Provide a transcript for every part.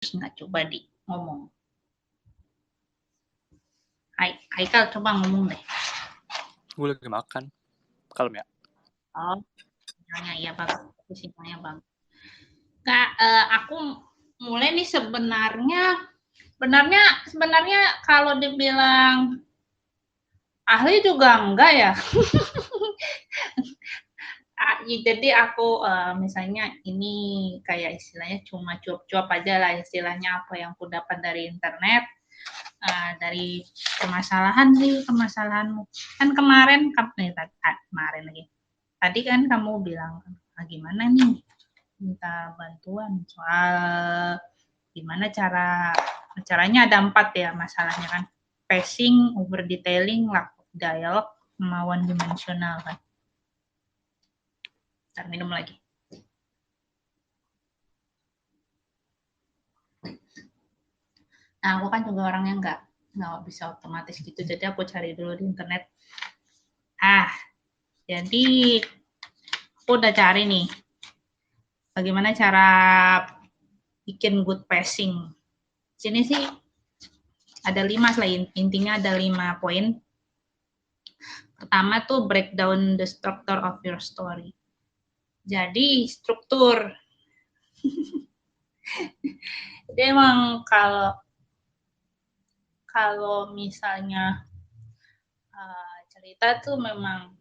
nggak coba di ngomong. Haikal coba ngomong deh. Gue lagi makan. Kalem ya. Oh, sinyalnya iya bang. Sinyalnya bang. Kak, aku mulai nih sebenarnya kalau dibilang ahli juga enggak ya. Jadi aku misalnya ini kayak istilahnya cuma cuap-cuap aja lah istilahnya apa yang aku dapat dari internet. Dari permasalahanmu kan kemarin lagi tadi kan kamu bilang gimana nih minta bantuan soal gimana caranya ada 4 ya masalahnya kan pacing, over detailing, lack of dialog, sama one dimensional kan. Ntar minum lagi. Nah, aku kan juga orangnya nggak bisa otomatis gitu, jadi aku cari dulu di internet. Jadi aku udah cari nih, bagaimana cara bikin good pacing. Sini sih ada 5 selain intinya ada 5 poin. Pertama tuh breakdown the structure of your story. Jadi struktur. Jadi emang kalau misalnya cerita tuh memang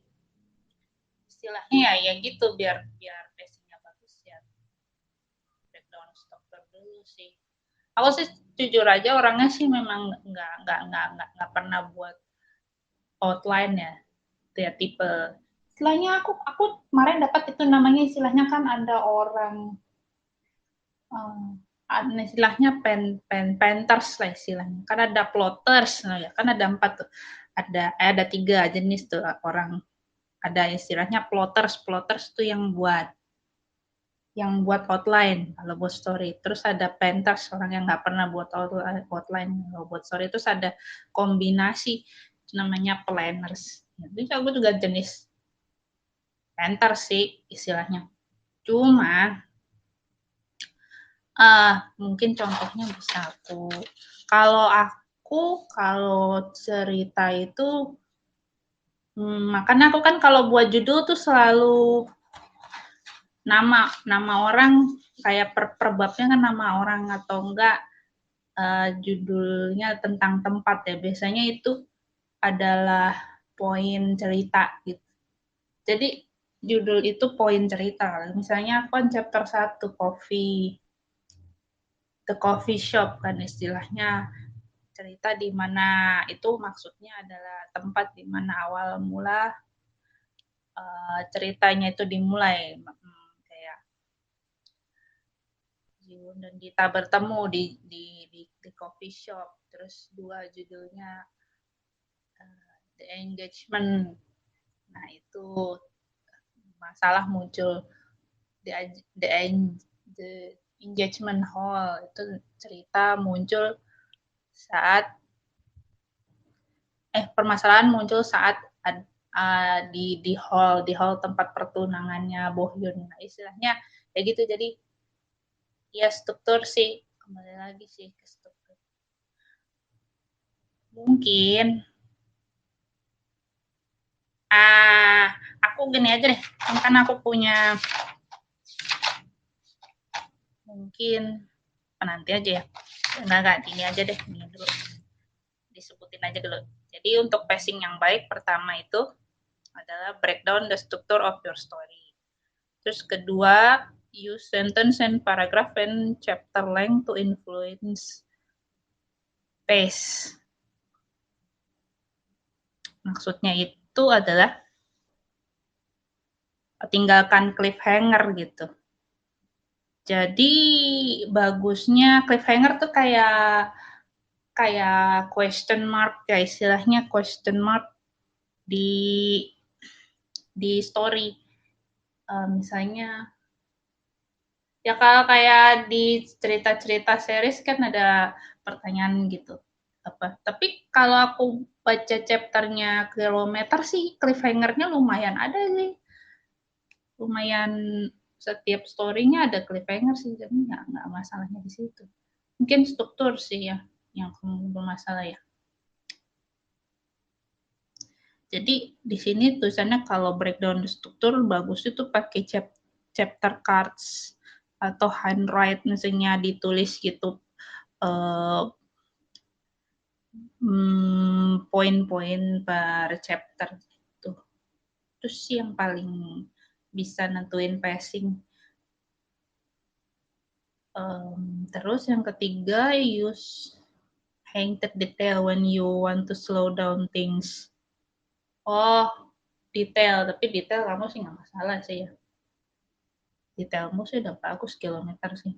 istilahnya ya gitu biar pacingnya bagus ya breakdown struktur dulu sih. Aku sih jujur aja orangnya sih memang nggak pernah buat outline ya tipe istilahnya aku kemarin dapat itu namanya istilahnya kan ada orang istilahnya painters lah istilahnya kan ada plotters nah ya kan ada 4 tuh ada 3 jenis tuh orang ada istilahnya plotters tuh yang buat outline kalau buat story terus ada painters orang yang nggak pernah buat outline kalau buat story terus ada kombinasi namanya planners jadi aku juga jenis painter sih istilahnya cuma mungkin contohnya bisa kalau cerita itu makanya aku kan kalau buat judul tuh selalu nama orang kayak per babnya kan nama orang atau enggak judulnya tentang tempat ya biasanya itu adalah poin cerita gitu. Jadi judul itu poin cerita. Misalnya kan chapter 1 the coffee shop kan istilahnya cerita di mana itu maksudnya adalah tempat di mana awal mula ceritanya itu dimulai kayak Jiwon dan Dita bertemu di coffee shop terus 2 judulnya the engagement nah itu masalah muncul the engagement hall itu cerita muncul saat permasalahan muncul saat di hall tempat pertunangannya Bohyun. Nah, istilahnya kayak gitu. Jadi ya struktur sih kembali lagi sih ke struktur. Mungkin aku gini aja deh. Kan aku punya mungkin nanti aja ya. Enggak ini aja deh. Ini dulu. Disebutin aja dulu. Jadi untuk pacing yang baik pertama itu adalah breakdown the structure of your story. Terus kedua, use sentence and paragraph and chapter length to influence pace. Maksudnya itu adalah tinggalkan cliffhanger gitu. Jadi bagusnya cliffhanger tuh kayak question mark ya istilahnya question mark di story. Misalnya ya kalau kayak di cerita-cerita series kan ada pertanyaan gitu apa tapi kalau aku baca chapternya kilometer sih cliffhanger-nya lumayan ada sih lumayan setiap story-nya ada cliffhanger sih jadi nggak masalahnya di situ Mungkin struktur sih ya yang bermasalah ya. Jadi di sini tulisannya kalau breakdown struktur bagus itu pakai chapter cards atau handwrite misalnya ditulis gitu poin-poin per chapter itu. Terus yang paling bisa nentuin pacing. Terus yang ketiga use painted detail when you want to slow down things. Oh, detail, tapi detail kamu sih nggak masalah sih ya. Detailmu sih udah bagus kilometer sih.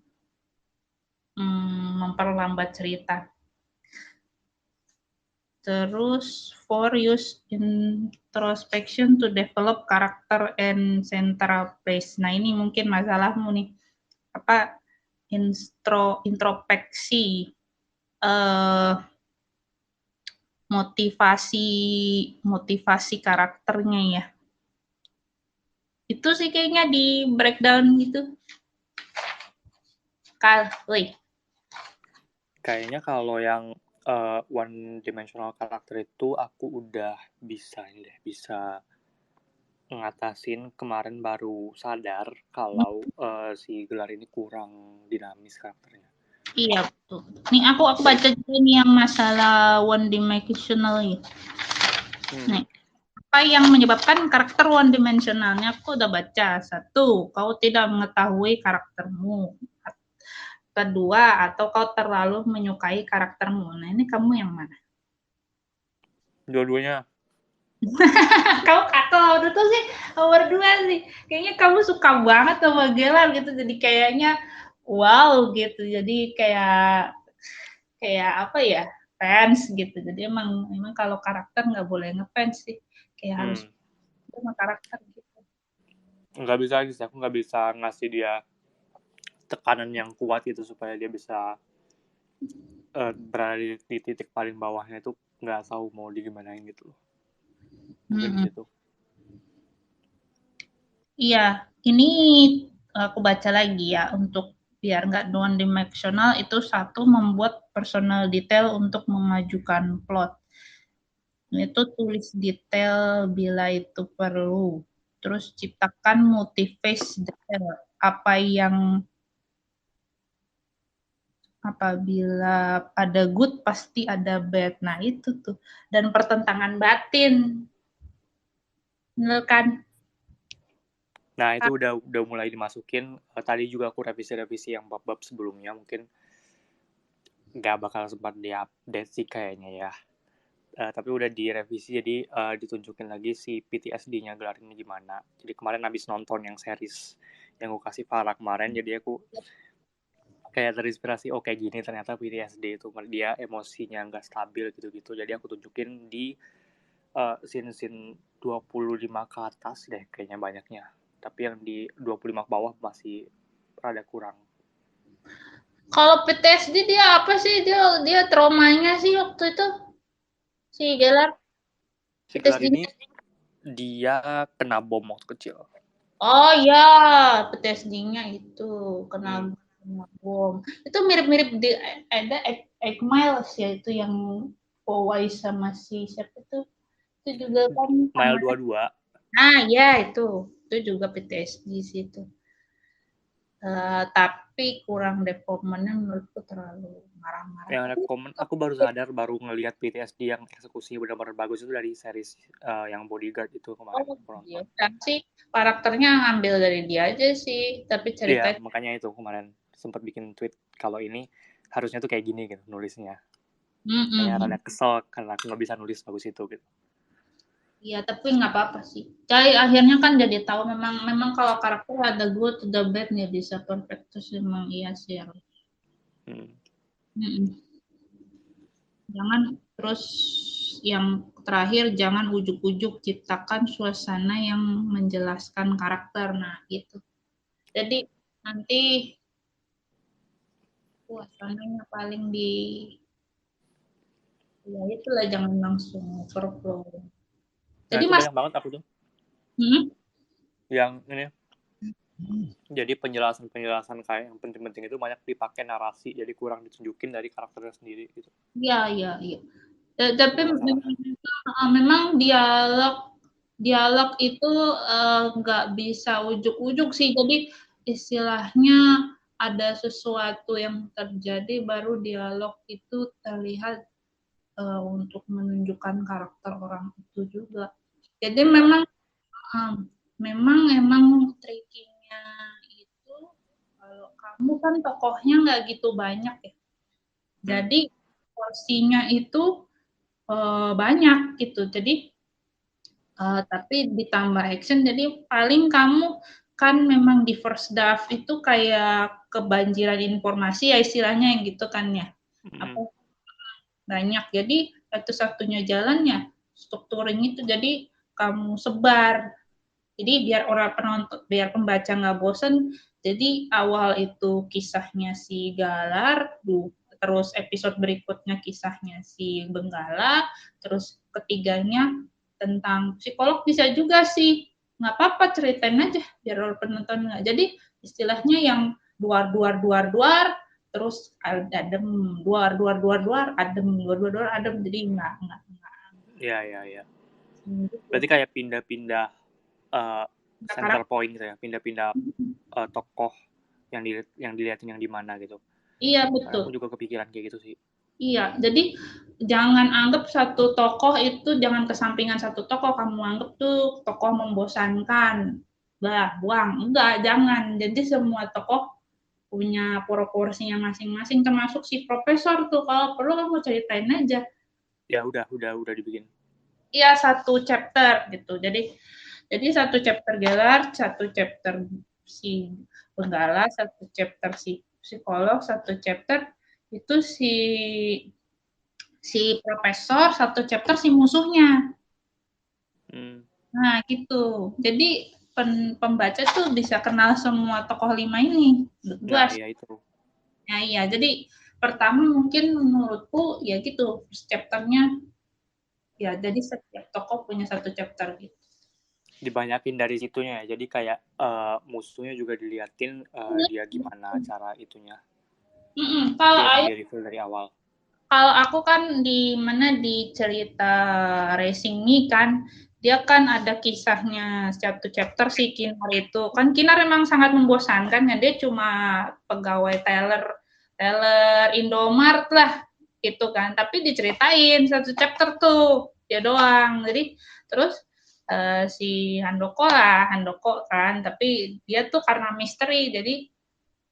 Memperlambat cerita. Terus for use introspection to develop character and central place. Nah ini mungkin masalahmu nih. Apa introspeksi, motivasi karakternya ya. Itu sih kayaknya di breakdown gitu. Kayaknya kalau yang one dimensional karakter itu aku udah bisa ngatasin. Kemarin baru sadar kalau si gelar ini kurang dinamis karakternya. Iya betul. Nih aku baca juga nih yang masalah one dimensional ya. Nih, apa yang menyebabkan karakter one dimensionalnya? Aku udah baca. Satu, kau tidak mengetahui karaktermu. Kedua, atau kau terlalu menyukai karaktermu. Nah ini kamu yang mana? Dua-duanya. Kamu kata tuh sih nomor 2 sih. Kayaknya kamu suka banget sama Gelar gitu. Jadi kayaknya wow gitu. Jadi kayak apa ya, fans gitu. Jadi emang kalau karakter nggak boleh ngefans sih. Kayak harus sama karakter gitu. Nggak bisa lagi sih, aku nggak bisa ngasih dia tekanan yang kuat gitu supaya dia bisa berada di titik paling bawahnya itu nggak tahu mau digimanain gitu loh. Mungkin di situ. Iya, ini aku baca lagi ya untuk biar nggak one dimensional itu satu membuat personal detail untuk memajukan plot. Itu tulis detail bila itu perlu. Terus ciptakan multi-phase detail. Apa yang apabila ada good pasti ada bad. Nah itu tuh. Dan pertentangan batin. Bener kan? Nah itu udah mulai dimasukin. Tadi juga aku revisi yang bab-bab sebelumnya, mungkin nggak bakal sempat diupdate sih kayaknya ya. Tapi udah direvisi, jadi ditunjukin lagi si PTSD-nya gelar ini gimana. Jadi kemarin habis nonton yang series yang gue kasih Farah kemarin, jadi aku kayak terinspirasi, oh kayak gini ternyata PTSD itu dia emosinya nggak stabil gitu-gitu. Jadi aku tunjukin di scene-scene 25 ke atas deh kayaknya banyaknya. Tapi yang di 25 ke bawah masih rada kurang. Kalau PTSD dia apa sih? Dia traumanya sih waktu itu si Gelar. Si gelar ini dia kena bom waktu kecil. Oh ya, PTSD-nya itu kena bom. Itu mirip-mirip di ada Egg Miles ya itu yang Powai sama si siapa itu? Itu juga kan Mile sama. 22. Nah, ya itu juga PTSD sih itu. Tapi kurang development-nya menurutku terlalu marah-marah. Yang ada komen, aku baru ngelihat PTSD yang eksekusinya benar-benar bagus itu dari series yang Bodyguard itu kemarin aku nonton. Sih karakternya ngambil dari dia aja sih, tapi Iya, ceritanya makanya itu kemarin sempat bikin tweet kalau ini harusnya tuh kayak gini gitu nulisnya. Kayak rada kesel karena aku nggak bisa nulis bagus itu gitu. Iya, tapi nggak apa-apa sih. Jadi akhirnya kan jadi tahu memang kalau karakter ada good, ada bad nggak bisa perfect terus memang iya sih harus. Jangan terus yang terakhir jangan ujuk-ujuk ciptakan suasana yang menjelaskan karakter. Nah, gitu. Jadi nanti suasananya paling ya itulah jangan langsung overflow. Nah Jadi itu mas banyak banget aku tuh yang ini Jadi penjelasan-penjelasan kayak yang penting-penting itu banyak dipakai narasi, jadi kurang ditunjukin dari karakternya sendiri gitu. Iya, iya, iya. Tapi Itu masalahnya. memang dialog dialog itu nggak bisa ujuk-ujuk sih. Jadi istilahnya ada sesuatu yang terjadi baru dialog itu terlihat untuk menunjukkan karakter orang itu juga. Jadi Ya. memang um, memang emang tricky-nya itu kalau kamu kan tokohnya nggak gitu banyak ya. Hmm. Jadi porsinya itu banyak gitu. Jadi tapi ditambah action. Jadi paling kamu kan memang di first draft itu kayak kebanjiran informasi ya istilahnya yang gitu kan ya. Apa Hmm. banyak. Jadi satu-satunya jalannya strukturing itu jadi kamu sebar. Jadi biar orang penonton, biar pembaca nggak bosen. Jadi awal itu kisahnya si Galar, terus episode berikutnya kisahnya si Benggala, terus ketiganya tentang psikolog bisa juga sih. Nggak apa-apa ceritain aja biar penonton nggak. Jadi istilahnya yang duar, terus adem, duar, adem, duar, adem. Jadi nggak. Iya, iya, iya. Gitu. Berarti kayak pindah-pindah uh, center Karakter. point gitu ya, pindah-pindah tokoh yang dilihatin yang di mana gitu. Iya Karena betul. aku juga kepikiran kayak gitu sih. Iya, jadi jangan anggap satu tokoh itu jangan kesampingan satu tokoh kamu anggap tuh tokoh membosankan. Bah, buang. Enggak, jangan. Jadi semua tokoh punya proporsinya masing-masing termasuk si profesor tuh kalau perlu kamu ceritain aja. Ya udah dibikin. Iya, satu chapter gitu. Jadi satu chapter Gelar, satu chapter si Benggala, satu chapter si psikolog, satu chapter itu si profesor, satu chapter si musuhnya. Hmm. Nah, gitu. Jadi pembaca tuh bisa kenal semua tokoh 5 ini. Nah, Gua. ya itu. Nah, iya. Jadi pertama mungkin menurutku ya gitu, chapternya ya jadi setiap tokoh punya satu chapter gitu. Dibanyakin dari situnya ya. Jadi kayak musuhnya juga diliatin dia gimana cara itunya. Kalau Dia emang Ayu, di reveal dari awal. kalau aku kan di mana di cerita Racing Me kan, dia kan ada kisahnya satu chapter si Kinar itu. Kan Kinar memang sangat membosankan ya, dia cuma pegawai teller teller Indomart lah gitu kan. Tapi diceritain satu chapter tuh dia doang. Jadi terus si Handoko kan, tapi dia tuh karena misteri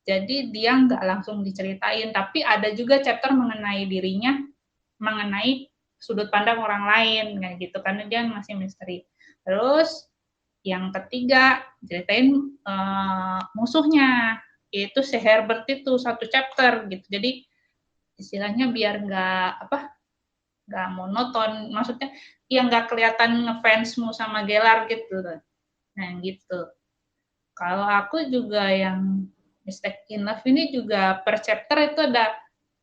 jadi dia nggak langsung diceritain, tapi ada juga chapter mengenai dirinya, mengenai sudut pandang orang lain, kayak gitu, karena dia masih misteri. Terus yang ketiga, ceritain musuhnya, yaitu si Herbert itu, satu chapter gitu. Jadi istilahnya biar nggak monoton, maksudnya yang nggak kelihatan ngefansmu sama Gelar gitu. Nah gitu. Kalau aku juga yang Mistake in Love ini juga per chapter itu ada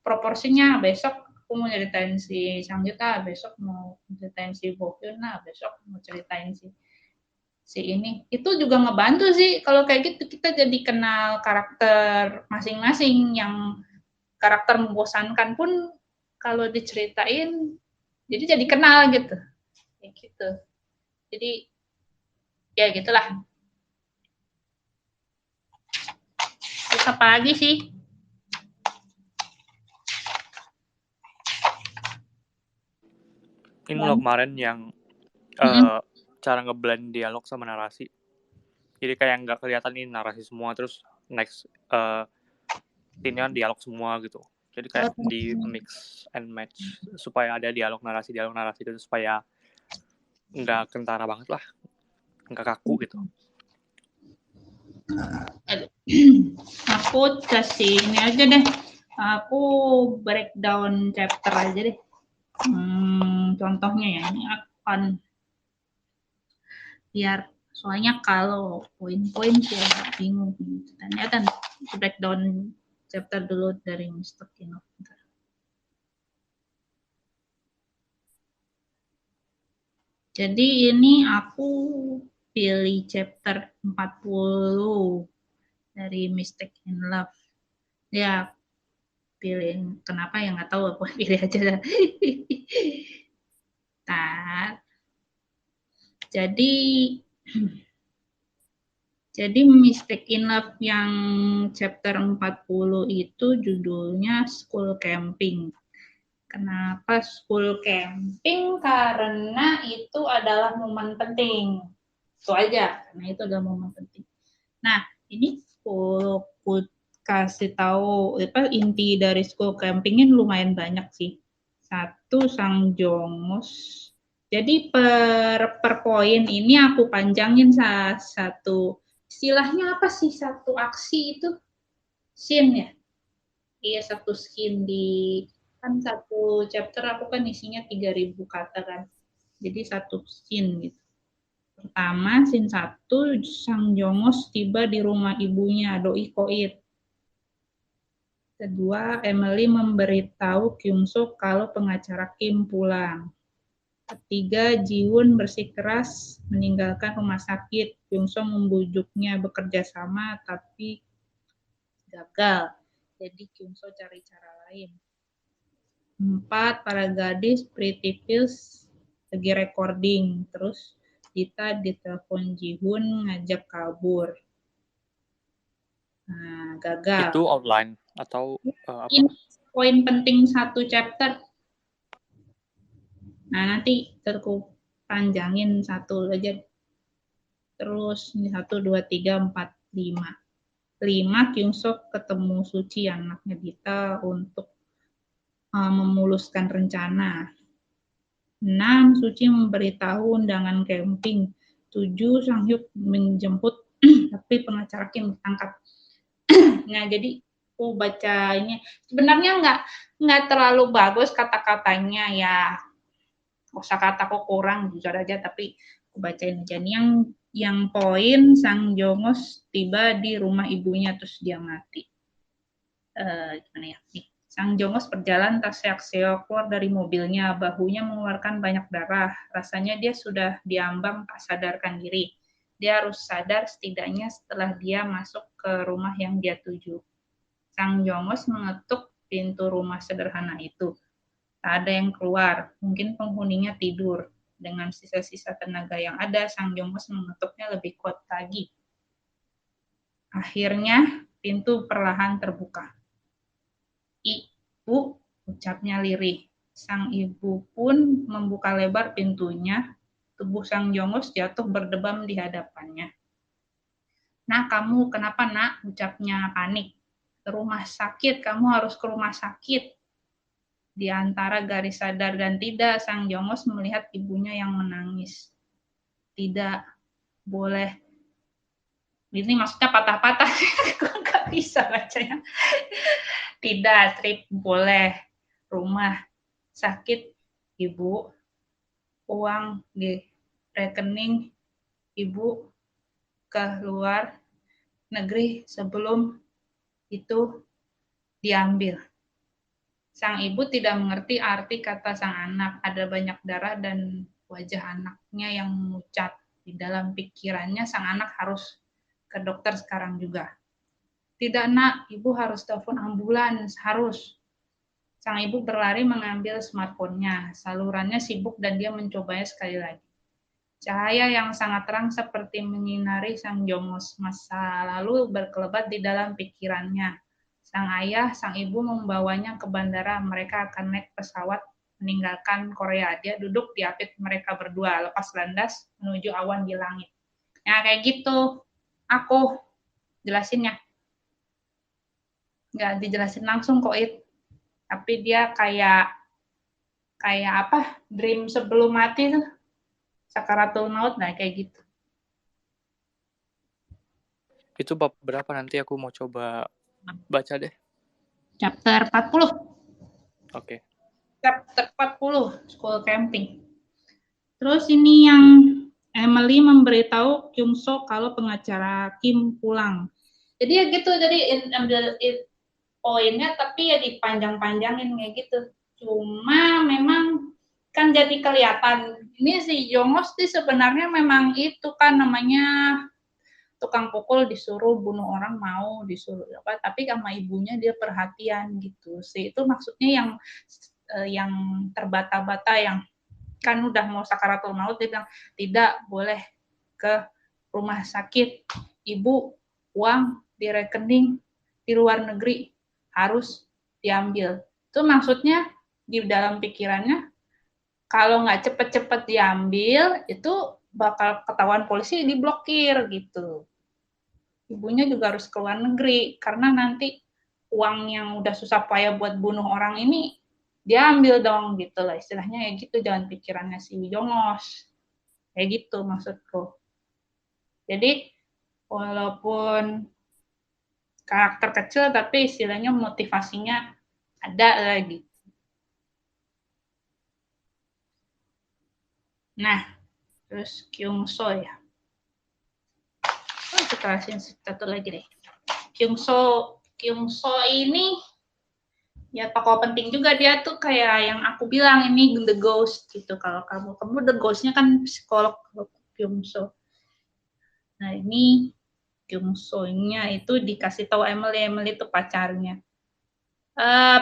proporsinya. Besok aku mau ceritain si Sanggita, besok mau ceritain si Bokyun, nah besok mau ceritain si ini. Itu juga ngebantu sih kalau kayak gitu kita jadi kenal karakter masing-masing yang karakter membosankan pun kalau diceritain jadi kenal gitu. Kayak gitu. Jadi ya gitulah. Terus apa lagi sih? Ini loh kemarin yang Mm-mm. cara ngeblend dialog sama narasi. Jadi kayak nggak kelihatan ini narasi semua, terus next ini kan dialog semua gitu. Jadi kayak di mix and match supaya ada dialog narasi gitu supaya nggak kentara banget lah, nggak kaku gitu. Aku kasih ini aja deh. Aku breakdown chapter aja deh. Contohnya ya, ini akan biar soalnya kalau poin-poin sih agak bingung. Ya kan breakdown chapter dulu dari Mr. Kino. Jadi ini aku pilih chapter 40. dari Mistake in Love. Ya, pilih kenapa ya nggak tahu, aku pilih aja. Nah, jadi Mistake in Love yang chapter 40 itu judulnya School Camping. Kenapa school camping? Karena itu adalah momen penting. Itu aja, karena itu adalah momen penting. Nah, ini aku kasih tahu apa inti dari school camping ini lumayan banyak sih. Satu, Sang Jongos. Jadi per poin ini aku panjangin satu istilahnya apa sih, satu aksi itu scene ya. Iya, satu scene di kan satu chapter aku kan isinya 3.000 kata kan. Jadi satu scene gitu. Pertama, scene 1, Sang Jongos tiba di rumah ibunya, Doi Koit. Kedua, Emily memberitahu Kyung-soo kalau pengacara Kim pulang. Ketiga, Ji-woon bersikeras meninggalkan rumah sakit. Kyung-soo membujuknya bekerja sama, tapi gagal. Jadi Kyung-soo cari cara lain. 4, para gadis Pretty Pills lagi recording. Terus kita ditelepon Ji-hoon ngajak kabur. Nah, gagal. Itu outline atau apa? Ini poin penting satu chapter. Nah, nanti aku panjangin satu aja. Terus ini 1, 2, 3, 4, 5. 5, Kyung-soo ketemu Suci, anaknya Dita, untuk memuluskan rencana. 6, Suci memberitahu undangan camping. 7, Sang-hyuk menjemput tapi pengacara Kim ditangkap. Nah, jadi aku baca ini sebenarnya nggak terlalu bagus kata-katanya ya. Kosakata kok kurang jujur aja, tapi aku bacain aja. Yang poin, Sang Jongos tiba di rumah ibunya terus dia mati. Gimana ya? Nih. Sang Jongos berjalan terseok-seok keluar dari mobilnya, bahunya mengeluarkan banyak darah. Rasanya dia sudah diambang tak sadarkan diri. Dia harus sadar setidaknya setelah dia masuk ke rumah yang dia tuju. Sang Jongos mengetuk pintu rumah sederhana itu. Tak ada yang keluar, mungkin penghuninya tidur. Dengan sisa-sisa tenaga yang ada, Sang Jongos mengetuknya lebih kuat lagi. Akhirnya, pintu perlahan terbuka. Ibu, ucapnya lirih. Sang ibu pun membuka lebar pintunya. Tubuh Sang Jongos jatuh berdebam di hadapannya. Nah, kamu kenapa, nak? Ucapnya panik. Ke rumah sakit, kamu harus ke rumah sakit. Di antara garis sadar dan tidak, Sang Jongos melihat ibunya yang menangis. Tidak boleh. Ini maksudnya patah-patah. Nggak bisa bacanya. Tidak, trip boleh. Rumah sakit, ibu. Uang di rekening ibu ke luar negeri sebelum itu diambil. Sang ibu tidak mengerti arti kata sang anak. Ada banyak darah dan wajah anaknya yang mengucat. Di dalam pikirannya sang anak harus ke dokter sekarang juga. Tidak, nak, ibu harus telepon ambulans, harus. Sang ibu berlari mengambil smartphone-nya. Salurannya sibuk dan dia mencobanya sekali lagi. Cahaya yang sangat terang seperti menyinari Sang Jongos. Masa lalu berkelebat di dalam pikirannya. Sang ayah, sang ibu membawanya ke bandara. Mereka akan naik pesawat meninggalkan Korea. Dia duduk di apit mereka berdua, lepas landas menuju awan di langit. Ya, kayak gitu. Aku jelasinnya. Nggak dijelasin langsung kok, tapi dia kayak apa, dream sebelum mati tuh, sakaratul maut, nah kayak gitu. Itu bab berapa, nanti aku mau coba baca deh. Chapter 40. Oke. Chapter 40, School Camping. Terus ini yang Emily memberitahu Kyung-soo kalau pengacara Kim pulang. Jadi ya gitu, jadi ambil poinnya tapi ya dipanjang-panjangin kayak gitu. Cuma memang kan jadi kelihatan ini si Jongos sih sebenarnya memang itu kan namanya tukang pukul disuruh bunuh orang mau, disuruh apa, tapi sama ibunya dia perhatian gitu sih. Itu maksudnya yang terbata-bata, yang kan udah mau sakaratul maut, dia bilang tidak boleh ke rumah sakit, ibu uang di rekening di luar negeri harus diambil. Itu maksudnya di dalam pikirannya kalau nggak cepet-cepet diambil itu bakal ketahuan polisi, diblokir gitu. Ibunya juga harus ke luar negeri karena nanti uang yang udah susah payah buat bunuh orang ini dia ambil dong gitu lah, istilahnya ya gitu. Jangan pikirannya si Jongos kayak gitu maksudku. Jadi walaupun karakter kecil tapi istilahnya motivasinya ada lagi. Nah, terus Kyung So ya. Oh, kita kasih satu lagi deh. Kyung So ini ya tokoh penting juga, dia tuh kayak yang aku bilang ini the ghost gitu. Kalau kamu the ghostnya kan psikolog Kyung So. Nah ini Kyung So-nya itu dikasih tahu Emily itu pacarnya.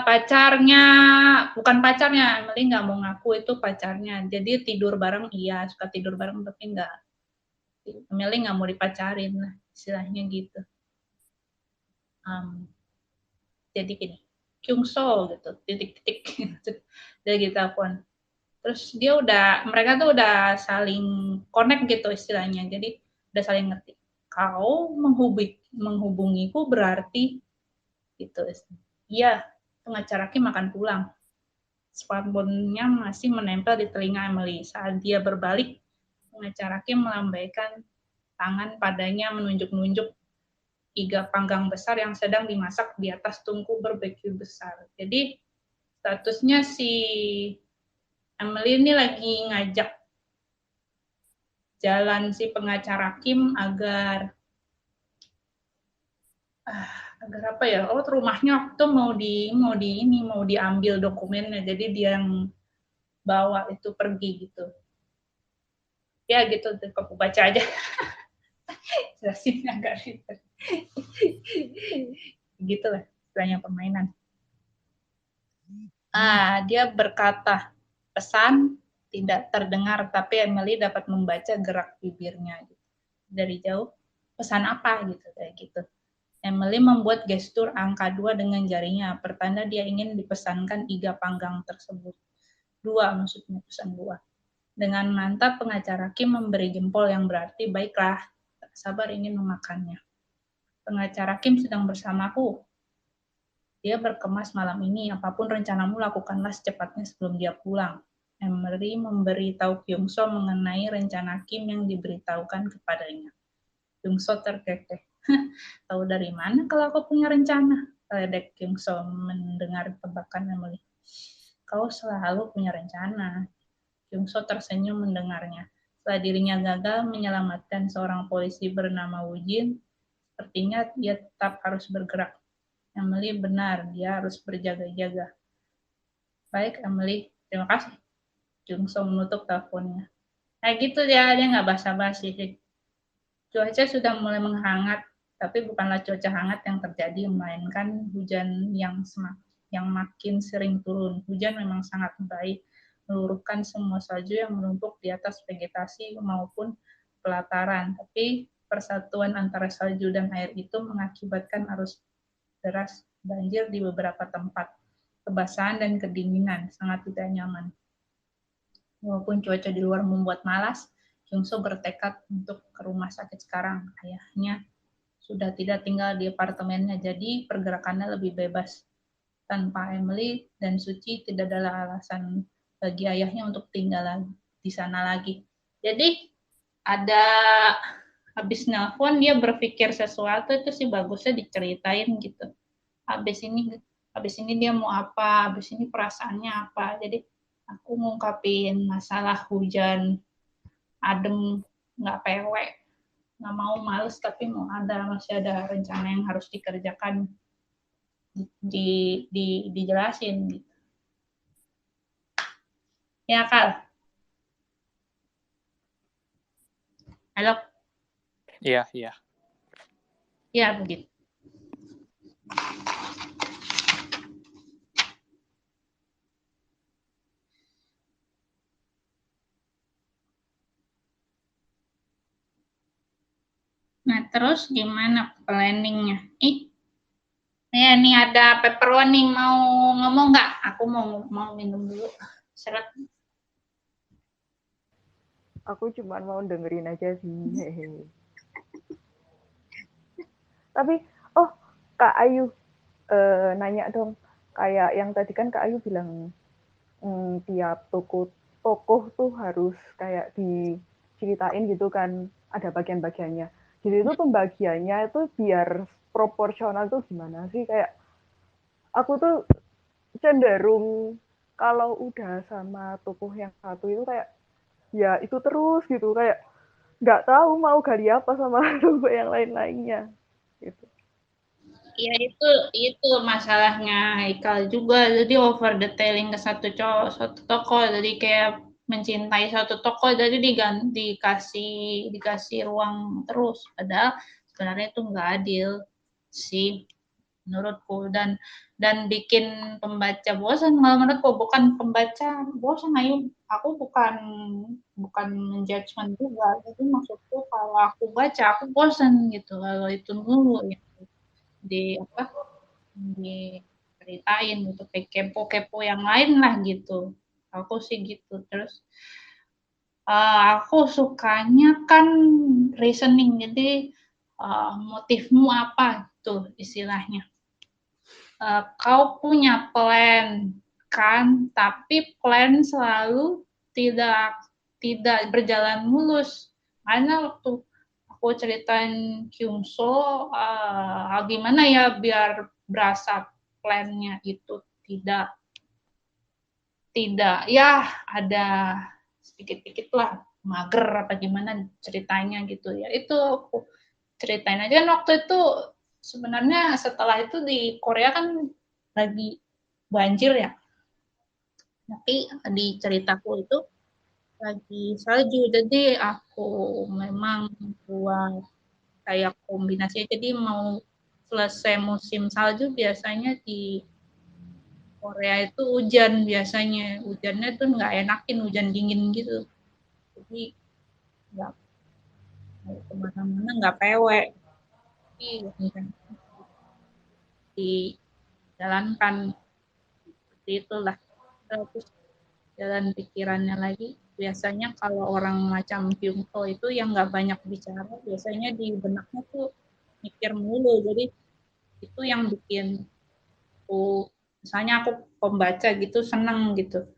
Pacarnya bukan pacarnya, Emily nggak mau ngaku itu pacarnya. Jadi tidur bareng iya, suka tidur bareng tapi nggak. Emily nggak mau dipacarin lah, istilahnya gitu. Jadi gini, Kyung So gitu, titik-titik dari gitu pun. Terus mereka tuh udah saling connect gitu istilahnya. Jadi udah saling ngerti. Kau menghubungiku berarti gitu. Iya, pengacara Kim akan pulang. Smartphone-nya masih menempel di telinga Emily. Saat dia berbalik, pengacara Kim melambaikan tangan padanya menunjuk-nunjuk iga panggang besar yang sedang dimasak di atas tungku barbeque besar. Jadi statusnya si Emily ini lagi ngajak jalan si pengacara Kim agar apa ya? Oh, rumahnya tuh mau diambil dokumennya. Jadi dia yang bawa itu pergi gitu. Ya gitu, aku baca aja. Jelasin agak ribet. Gitulah istilahnya permainan. Dia berkata, pesan tidak terdengar, tapi Emily dapat membaca gerak bibirnya. Dari jauh, pesan apa gitu, kayak gitu. Emily membuat gestur angka 2 dengan jarinya, pertanda dia ingin dipesankan iga panggang tersebut. 2 maksudnya, pesan 2. Dengan mantap pengacara Kim memberi jempol yang berarti, baiklah, tak sabar ingin memakannya. Pengacara Kim sedang bersamaku. Dia berkemas malam ini, apapun rencanamu lakukanlah secepatnya sebelum dia pulang. Emily memberitahu Kyung So mengenai rencana Kim yang diberitahukan kepadanya. Kyung So terkekeh. Tahu dari mana kalau aku punya rencana? Ledek Kyung So mendengar tebakan Emily. Kau selalu punya rencana. Kyung So tersenyum mendengarnya. Setelah dirinya gagal menyelamatkan seorang polisi bernama Woo Jin, sepertinya dia tetap harus bergerak. Emily benar, dia harus berjaga-jaga. Baik, Emily. Terima kasih. Kyung So menutup teleponnya. Nah gitu dia nggak basa-basi sih. Cuaca sudah mulai menghangat, tapi bukanlah cuaca hangat yang terjadi, melainkan hujan yang makin sering turun. Hujan memang sangat baik, meluruhkan semua salju yang menumpuk di atas vegetasi maupun pelataran. Tapi persatuan antara salju dan air itu mengakibatkan arus deras, banjir di beberapa tempat, kebasahan dan kedinginan, sangat tidak nyaman. Walaupun cuaca di luar membuat malas, Kyung So bertekad untuk ke rumah sakit sekarang. Ayahnya sudah tidak tinggal di apartemennya, jadi pergerakannya lebih bebas. Tanpa Emily dan Suci tidak ada alasan bagi ayahnya untuk tinggal di sana lagi. Jadi ada habis nelpon dia berpikir sesuatu itu sih bagusnya diceritain gitu. Habis ini dia mau apa, habis ini perasaannya apa. Jadi aku ngungkapin masalah hujan adem, nggak pewek, nggak mau males tapi masih ada rencana yang harus dikerjakan, dijelasin gitu. Ya Kal. Halo. Iya. Ya begitu. Nah, terus gimana planningnya? Nih ada paper one nih, mau ngomong nggak? Aku mau minum dulu. Seret. Aku cuma mau dengerin aja sih. Tapi, oh Kak Ayu, nanya dong. Kayak yang tadi kan Kak Ayu bilang tiap tokoh tuh harus kayak diceritain gitu kan, ada bagian-bagiannya. Jadi itu pembagiannya itu biar proporsional tuh gimana sih? Kayak aku tuh cenderung kalau udah sama tokoh yang satu itu kayak ya itu terus gitu, kayak nggak tahu mau gali apa sama tokoh yang lain-lainnya gitu. Ya itu masalahnya Haikal juga. Jadi over detailing ke satu toko. Jadi kayak mencintai satu toko, jadi dikasih ruang terus. Padahal sebenarnya itu nggak adil sih menurutku, dan bikin pembaca bosan. Kalau menurutku bukan pembaca bosan, ayo aku bukan menjudgment juga. Jadi maksudku kalau aku baca aku bosan gitu kalau itu dulu ya, di apa diceritain gitu, kayak kepo-kepo yang lain lah gitu. Aku sih gitu. Terus aku sukanya kan reasoning, jadi motifmu apa tuh istilahnya. Kau punya plan kan, tapi plan selalu tidak tidak berjalan mulus. Karena waktu aku ceritain Kyungso, gimana ya biar berasa plannya itu tidak tidak ya ada sedikit-sedikit lah mager apa gimana ceritanya gitu ya, itu aku ceritain aja kan. Waktu itu sebenarnya setelah itu di Korea kan lagi banjir ya, tapi di ceritaku itu lagi salju, jadi aku memang buat kayak kombinasi, jadi mau selesai musim salju biasanya di Korea itu hujan, biasanya hujannya tuh nggak enakin, hujan dingin gitu, jadi nggak mau kemana-mana nggak pewek, tapi dijalankan seperti itulah. Terus jalan pikirannya lagi, biasanya kalau orang macam Kyungho itu yang nggak banyak bicara, biasanya di benaknya tuh mikir mulu, jadi itu yang bikin aku, misalnya aku pembaca gitu seneng gitu,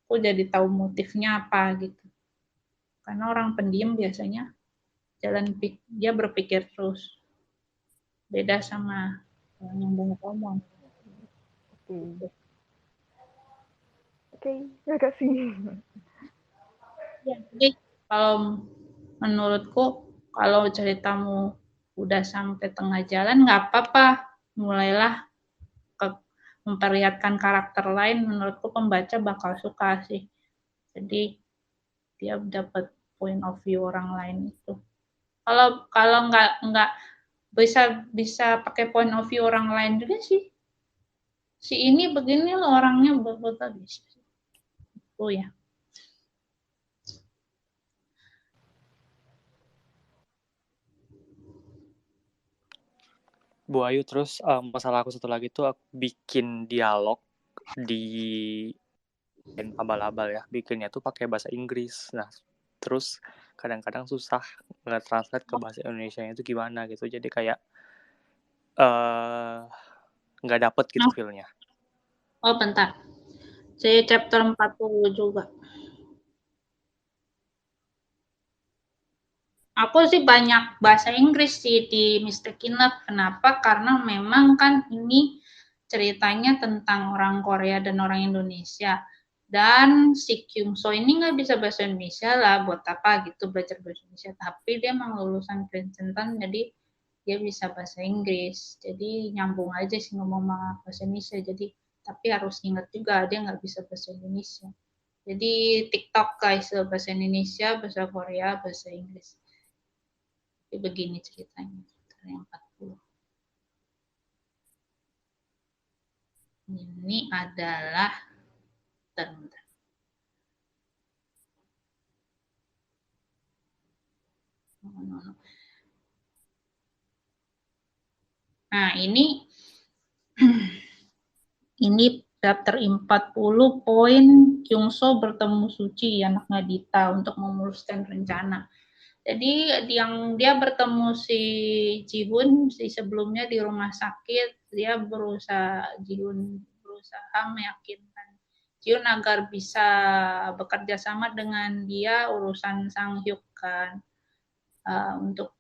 aku jadi tahu motifnya apa gitu. Karena orang pendiam biasanya dia berpikir terus, beda sama orang yang banyak ngomong. Oke. Oke, terima kasih. Ya, jadi kalau menurutku kalau ceritamu udah sampai tengah jalan nggak apa-apa, mulailah ke memperlihatkan karakter lain, menurutku pembaca bakal suka sih. Jadi dia dapat point of view orang lain itu. Kalau kalau nggak bisa bisa pakai point of view orang lain juga sih. Si ini begini loh orangnya betul bisa. Oh ya. Bu Ayu, terus masalah aku satu lagi tuh aku bikin dialog di abal-abal ya, bikinnya tuh pakai bahasa Inggris. Nah, terus kadang-kadang susah nge-translate ke bahasa Indonesia itu gimana gitu. Jadi kayak nggak dapet gitu feel-nya. Oh bentar. Saya chapter 40 juga. Aku sih banyak bahasa Inggris sih di Mistake in Love. Kenapa? Karena memang kan ini ceritanya tentang orang Korea dan orang Indonesia. Dan si Kyung So ini nggak bisa bahasa Indonesia lah, buat apa gitu belajar bahasa Indonesia. Tapi dia emang lulusan Princeton, jadi dia bisa bahasa Inggris. Jadi nyambung aja sih ngomong bahasa Indonesia. Jadi tapi harus ingat juga dia nggak bisa bahasa Indonesia. Jadi TikTok guys, bahasa Indonesia, bahasa Korea, bahasa Inggris. Jadi begini ceritanya. Yang Ini adalah bentar. Nah, ini daftar 40 poin Kyungso bertemu Suci, anaknya Dita, untuk memuluskan rencana. Jadi yang dia bertemu si Jihun sebelumnya di rumah sakit, dia Jihun berusaha meyakinkan Jihun agar bisa bekerja sama dengan dia urusan Sang Hyuk kan, untuk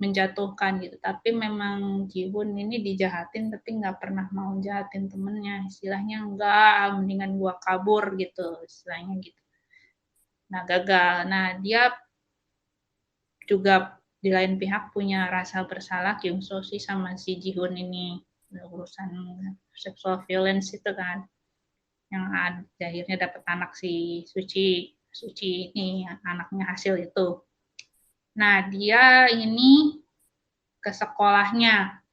menjatuhkan gitu. Tapi memang Jihun ini dijahatin tapi nggak pernah mau jahatin temennya, istilahnya enggak, mendingan gua kabur gitu, istilahnya gitu. Nah gagal. Nah dia juga di lain pihak punya rasa bersalah Kyungso sih sama si Jihun ini, urusan sexual violence itu kan, yang akhirnya dapat anak si Suci ini, anaknya hasil itu. Nah dia ini ke sekolahnya,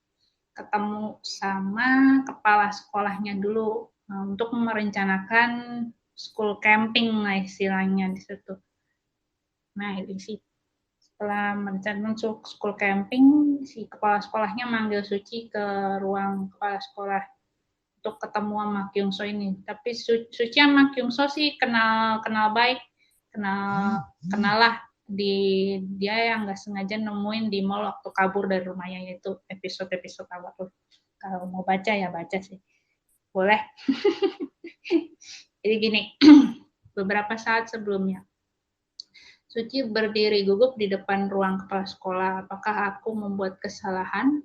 ketemu sama kepala sekolahnya dulu untuk merencanakan school camping lah istilahnya di situ. Nah di situ setelah merencanakan school camping, si kepala sekolahnya manggil Suci ke ruang kepala sekolah untuk ketemu sama Kyungso ini. Tapi Suci sama Kyungso sih kenal baik, kenal lah dia yang nggak sengaja nemuin di mall waktu kabur dari rumahnya, itu episode awal tuh. Kalau mau baca ya baca sih, boleh. Jadi gini, beberapa saat sebelumnya Suci berdiri gugup di depan ruang kepala sekolah. Apakah aku membuat kesalahan?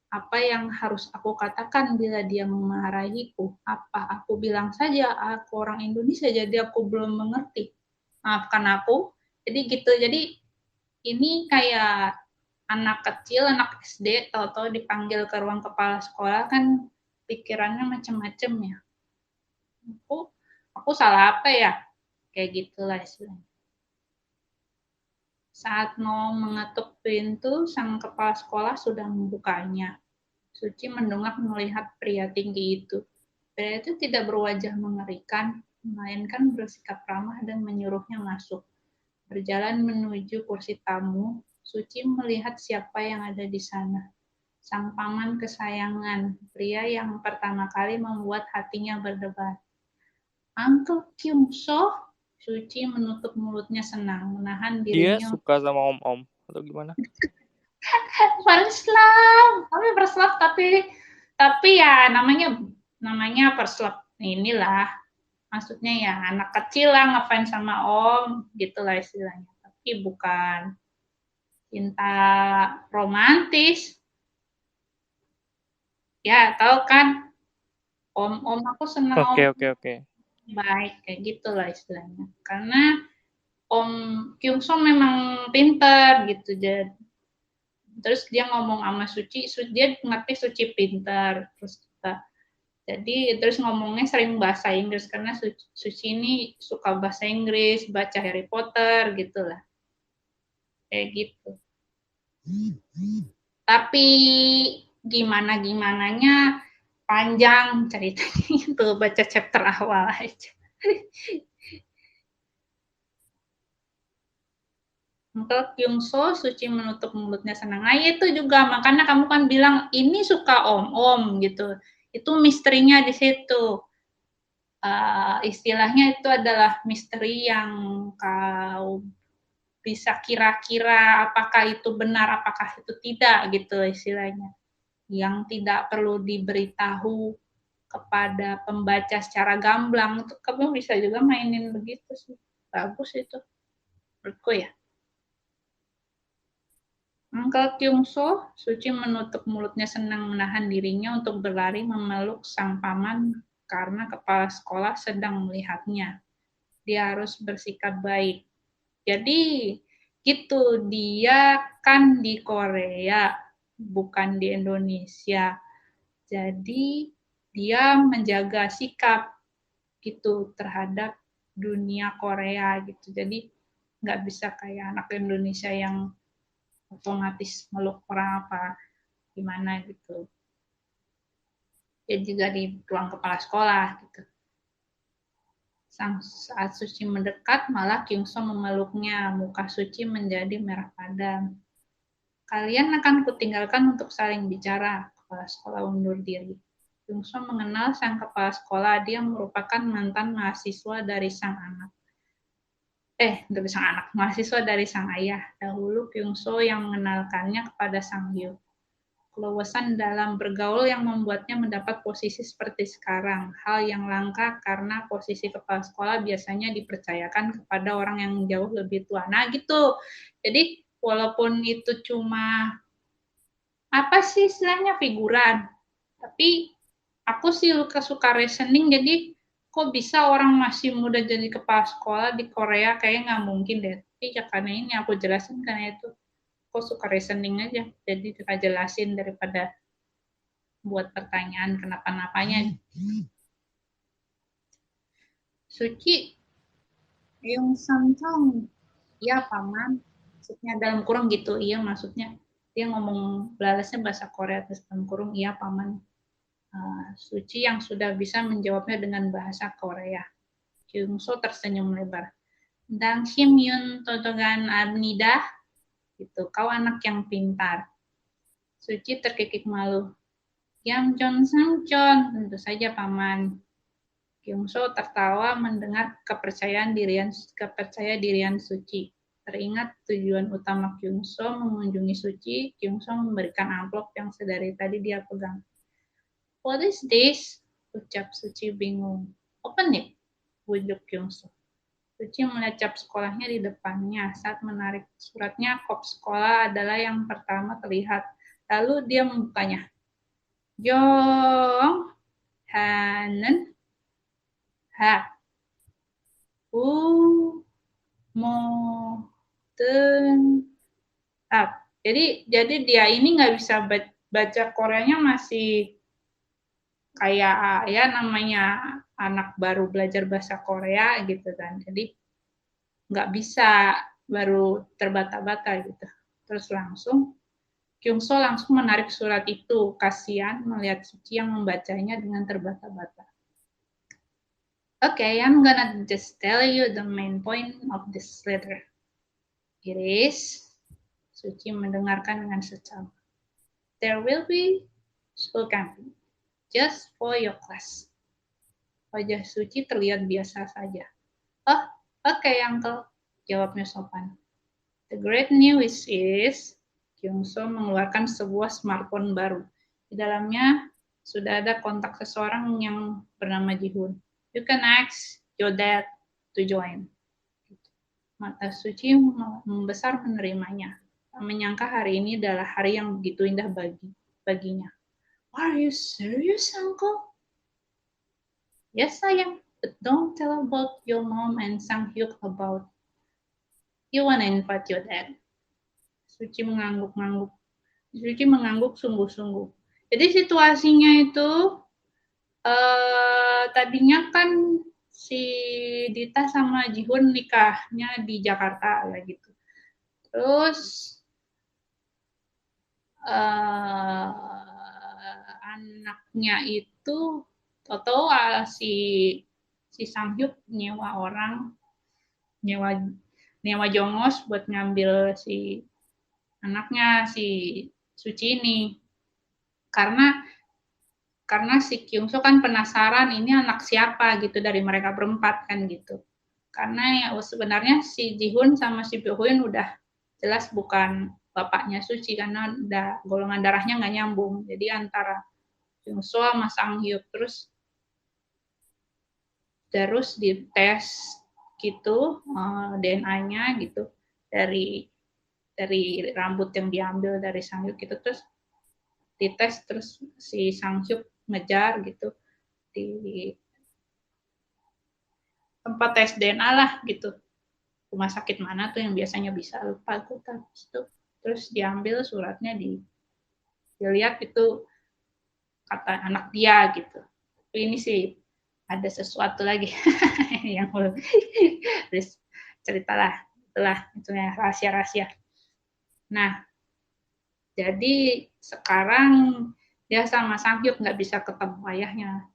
Apa yang harus aku katakan bila dia memarahiku? Apa aku bilang saja aku orang Indonesia jadi aku belum mengerti? Maafkan aku. Jadi gitu. Jadi ini kayak anak kecil, anak SD, tahu-tahu dipanggil ke ruang kepala sekolah kan pikirannya macam-macam ya. Aku salah apa ya? Kayak gitulah istilahnya. Saat mau mengetuk pintu, sang kepala sekolah sudah membukanya. Suci mendongak melihat pria tinggi itu. Pria itu tidak berwajah mengerikan, melainkan bersikap ramah dan menyuruhnya masuk. Berjalan menuju kursi tamu, Suci melihat siapa yang ada di sana. Sang paman kesayangan, pria yang pertama kali membuat hatinya berdebar. Uncle Kyungso? Suci menutup mulutnya senang, menahan Dia dirinya. suka sama om-om atau gimana? First love, tapi ya namanya first love inilah, maksudnya ya anak kecil lah ngefans sama om gitulah istilahnya, tapi bukan cinta romantis ya, tahu kan, om aku senang om Oke. baik kayak gitulah istilahnya, karena om Kyungso memang pinter gitu, terus dia ngomong sama Suci, dia ngerti Suci pinter, terus ngomongnya sering bahasa Inggris karena Suci ini suka bahasa Inggris, baca Harry Potter gitulah, kayak gitu. Tapi gimananya panjang ceritanya itu, baca chapter awal aja. Untuk Kyungso, Suci menutup mulutnya senang. Nah itu juga, makanya kamu kan bilang ini suka om gitu. Itu misterinya di situ. Istilahnya itu adalah misteri yang kau bisa kira-kira apakah itu benar, apakah itu tidak gitu istilahnya. Yang tidak perlu diberitahu kepada pembaca secara gamblang. Itu kamu bisa juga mainin begitu sih. Bagus itu, menurutku ya. Uncle Kyungso, Suci menutup mulutnya senang menahan dirinya untuk berlari memeluk sang paman karena kepala sekolah sedang melihatnya. Dia harus bersikap baik. Jadi gitu, dia kan di Korea, bukan di Indonesia. Jadi dia menjaga sikap gitu terhadap dunia Korea gitu. Jadi nggak bisa kayak anak Indonesia yang otomatis meluk orang apa. gimana gitu. Dia juga di ruang kepala sekolah gitu. Saat Suci mendekat, malah Kyungso memeluknya. Muka Suci menjadi merah padam. Kalian akan kutinggalkan untuk saling bicara. Kepala sekolah undur diri. Kyungso mengenal sang kepala sekolah. Dia merupakan mantan mahasiswa dari sang anak. Mahasiswa dari sang ayah. Dahulu Kyungso yang mengenalkannya kepada Sang Hyuk. Keluasan dalam bergaul yang membuatnya mendapat posisi seperti sekarang. Hal yang langka karena posisi kepala sekolah biasanya dipercayakan kepada orang yang jauh lebih tua. Nah gitu. Jadi walaupun itu cuma apa sih istilahnya figuran, tapi aku sih suka reasoning. Jadi kok bisa orang masih muda jadi kepala sekolah di Korea? Kayaknya nggak mungkin deh. Tapi ya karena ini aku jelasin karena itu. Aku suka reasoning aja, jadi kita jelasin daripada buat pertanyaan kenapa-napanya. Suci, Yung Samsung, iya paman, maksudnya dalam kurung gitu, iya maksudnya dia ngomong balasnya bahasa Korea terus dalam kurung iya paman. Suci yang sudah bisa menjawabnya dengan bahasa Korea. Kyungso tersenyum lebar. Dang Shim Yun Totogan Arnida, gitu, kau anak yang pintar. Suci terkikik malu. Yang Samchon, tentu saja paman. Kyungso tertawa mendengar kepercaya dirian Suci. Teringat tujuan utama Kyungso mengunjungi Suci, Kyungso memberikan amplop yang sedari tadi dia pegang. What is this? Ucap Suci bingung. Open it, bujuk Kyungso. Suci melihat cap sekolahnya di depannya. Saat menarik suratnya, kop sekolah adalah yang pertama terlihat. Lalu dia membukanya. Jong Hanen Ha Mo Ten Up. Jadi dia ini nggak bisa baca Koreanya, masih kayak ya namanya anak baru belajar bahasa Korea gitu kan. Jadi nggak bisa, baru terbata-bata gitu. Terus Kyungso langsung menarik surat itu. Kasihan melihat Suci yang membacanya dengan terbata-bata. Okay, I'm gonna just tell you the main point of this letter. It is, Suci mendengarkan dengan seksama. There will be school camping, just for your class. Wajah Suci terlihat biasa saja. Oh, okay, Uncle, jawabnya sopan. The great news is, Kyungso mengeluarkan sebuah smartphone baru. Di dalamnya sudah ada kontak seseorang yang bernama Ji-hoon. You can ask your dad to join. Mata Suci membesar menerimanya. Tak menyangka hari ini adalah hari yang begitu indah baginya. Are you serious, Uncle? Yes, I am. But don't tell about your mom and Sang Hyuk about. You wanna invite your dad? Suci mengangguk-angguk. Suci mengangguk sungguh-sungguh. Jadi situasinya itu tadinya kan si Dita sama Ji-hoon nikahnya di Jakarta lah gitu. Terus anaknya itu Toto si Sang Hyuk nyewa jongos buat ngambil si anaknya si Suci ini. Karena si Kyungso kan penasaran ini anak siapa gitu dari mereka berempat kan gitu. Karena ya sebenarnya si Ji-hoon sama si Byo-hoon udah jelas bukan bapaknya Suci karena udah golongan darahnya nggak nyambung. Jadi antara Kyungso sama Sang Hyuk terus dites gitu DNA-nya gitu dari rambut yang diambil dari Sang Hyuk gitu, terus dites, terus si Sang Hyuk ngejar gitu di tempat tes DNA lah gitu, rumah sakit mana tuh yang biasanya bisa, lupa tuh itu. Terus diambil suratnya, dilihat itu kata anak dia gitu. Tapi ini sih ada sesuatu lagi yang terus ceritalah itulah itu ya rahasia. Nah, Jadi sekarang dia sama Sang-hyuk nggak bisa ketemu ayahnya.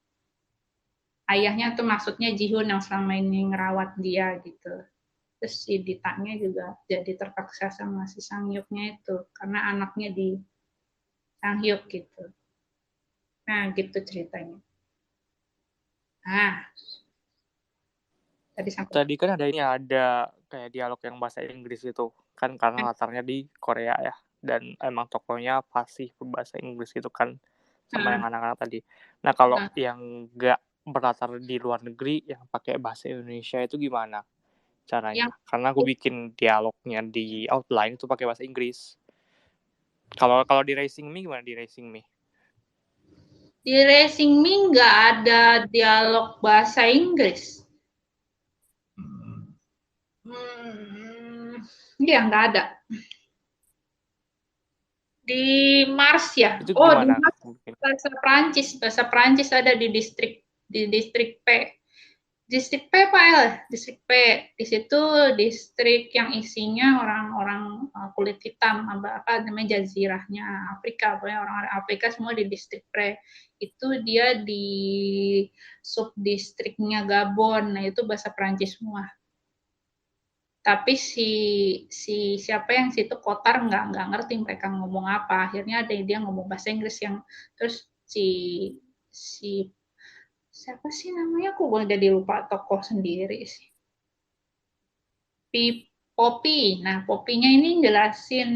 Ayahnya tuh maksudnya Ji-hoon yang selama ini ngerawat dia gitu. Terus si Ditanya juga jadi terpaksa sama si Sang-hyuknya itu karena anaknya di Sang-hyuk gitu. Nah, gitu ceritanya. Nah, Tadi kan ada kayak dialog yang bahasa Inggris itu kan karena latarnya di Korea ya, dan emang tokohnya fasih berbahasa Inggris gitu kan sama yang anak-anak tadi. Nah kalau yang nggak berlatar di luar negeri yang pakai bahasa Indonesia itu gimana caranya? Karena aku bikin dialognya di outline itu pakai bahasa Inggris. Kalau di Racing Me gimana di Racing Me? Di Racing Me nggak ada dialog bahasa Inggris. Iya, nggak ada. Di Mars ya? Itu Oh, gimana? di Mars bahasa Prancis ada di distrik P. Distrik P Pak El, distrik P. Di situ distrik yang isinya orang-orang kulit hitam, apa namanya jazirahnya Afrika, pokoknya orang-orang Afrika semua di distrik P. Itu dia di subdistriknya Gabon, nah itu bahasa Prancis semua. Tapi si siapa yang situ Kotar nggak ngerti mereka ngomong apa. Akhirnya ada dia ngomong bahasa Inggris yang terus si siapa sih namanya, aku jadi lupa tokoh sendiri sih. Poppy. Nah, Poppy-nya ini jelasin